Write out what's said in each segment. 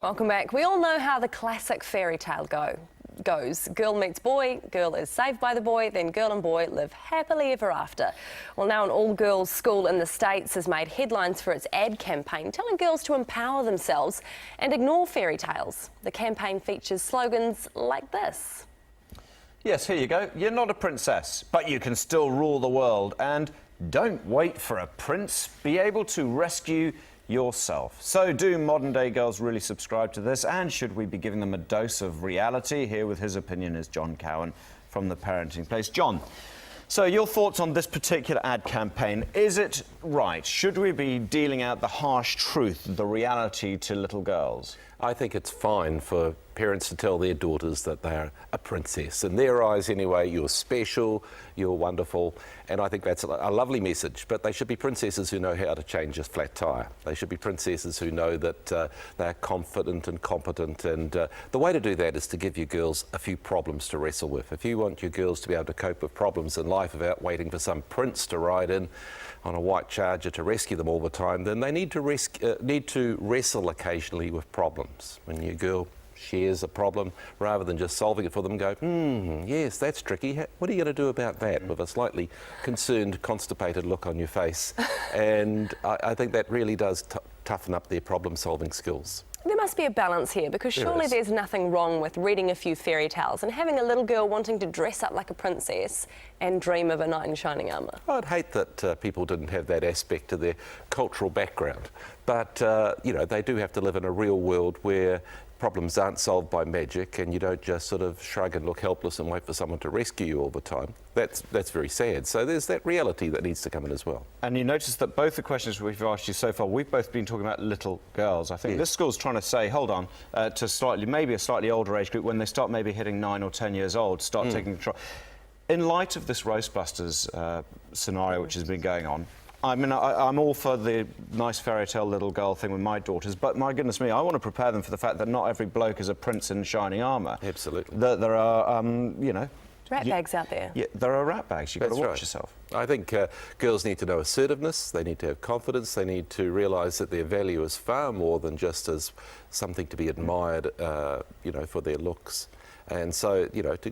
Welcome back. We all know how the classic fairy tale goes. Girl meets boy, girl is saved by the boy, then girl and boy live happily ever after. Well, now an all-girls school in the States has made headlines for its ad campaign, telling girls to empower themselves and ignore fairy tales. The campaign features slogans like this. Yes, here you go. You're not a princess, but you can still rule the world. And don't wait for a prince. Be able to rescue yourself. So do modern-day girls really subscribe to this, and should we be giving them a dose of reality? Here with his opinion is John Cowan from The Parenting Place. John, so your thoughts on this particular ad campaign. Is it right? Should we be dealing out the harsh truth, the reality to little girls? I think it's fine for parents to tell their daughters that they're a princess. In their eyes anyway, you're special, you're wonderful, and I think that's a lovely message. But they should be princesses who know how to change a flat tyre. They should be princesses who know that they're confident and competent, and the way to do that is to give your girls a few problems to wrestle with. If you want your girls to be able to cope with problems in life without waiting for some prince to ride in on a white charger to rescue them all the time, then they need to wrestle occasionally with problems. When your girl shares a problem, rather than just solving it for them, go, yes, that's tricky. What are you going to do about that? With a slightly concerned, constipated look on your face. And I think that really does toughen up their problem-solving skills. There must be a balance here, because surely there's nothing wrong with reading a few fairy tales and having a little girl wanting to dress up like a princess and dream of a knight in shining armour. I'd hate that people didn't have that aspect to their cultural background. But, you know, they do have to live in a real world where problems aren't solved by magic, and you don't just sort of shrug and look helpless and wait for someone to rescue you all the time. That's very sad. So there's that reality that needs to come in as well. And you notice that both the questions we've asked you so far, we've both been talking about little girls. I think this school's trying to say, hold on, to maybe a slightly older age group, when they start maybe hitting 9 or 10 years old, start taking control. In light of this Roastbusters scenario which has been going on, I mean, I'm all for the nice fairy tale little girl thing with my daughters, but my goodness me, I want to prepare them for the fact that not every bloke is a prince in shining armour. Absolutely. There are, you know... Rat bags out there. Yeah, there are rat bags. You've got to watch yourself. I think girls need to know assertiveness, they need to have confidence, they need to realise that their value is far more than just as something to be admired, you know, for their looks. And so, you know, to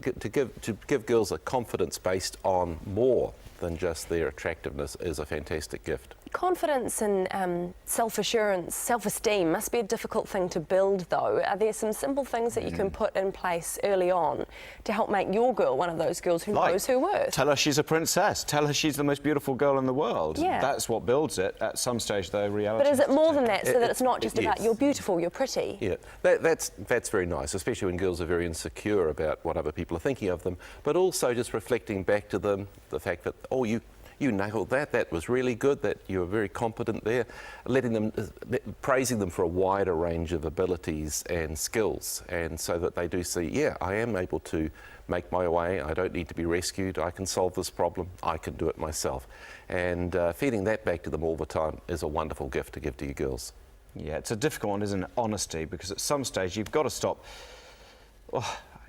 give girls a confidence based on more than just their attractiveness is a fantastic gift. Confidence and self-assurance, self-esteem must be a difficult thing to build, though. Are there some simple things that you can put in place early on to help make your girl one of those girls who knows her worth? Tell her she's a princess. Tell her she's the most beautiful girl in the world. Yeah. That's what builds it. At some stage, though, reality... But is it more than that, so that it's not just about you're beautiful, you're pretty? Yeah, that's very nice, especially when girls are very insecure about what other people are thinking of them, but also just reflecting back to them the fact that, oh, you nailed that, that was really good, that you were very competent there, praising them for a wider range of abilities and skills, and so that they do see, yeah, I am able to make my way, I don't need to be rescued, I can solve this problem, I can do it myself. And feeding that back to them all the time is a wonderful gift to give to your girls. Yeah, it's a difficult one, isn't it? Honesty, because at some stage you've got to stop...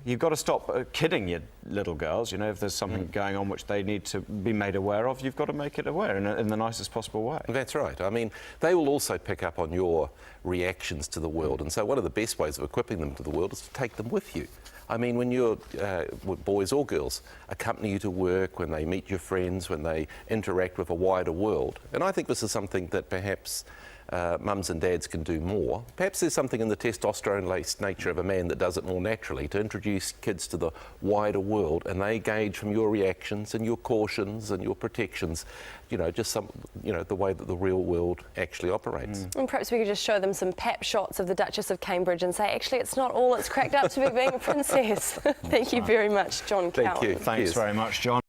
You've got to stop kidding your little girls. You know, if there's something going on which they need to be made aware of, you've got to make it aware in the nicest possible way. That's right. I mean, they will also pick up on your reactions to the world, and so one of the best ways of equipping them to the world is to take them with you. I mean, when your boys or girls accompany you to work, when they meet your friends, when they interact with a wider world, and I think this is something that perhaps mums and dads can do more. Perhaps there's something in the testosterone-laced nature of a man that does it more naturally, to introduce kids to the wider world, and they gauge from your reactions and your cautions and your protections, you know, just the way that the real world actually operates. And perhaps we could just show them some pap shots of the Duchess of Cambridge and say, actually, it's not all it's cracked up to be being a princess. Thank you very much, John Cowan. Thank you. Thanks very much, John.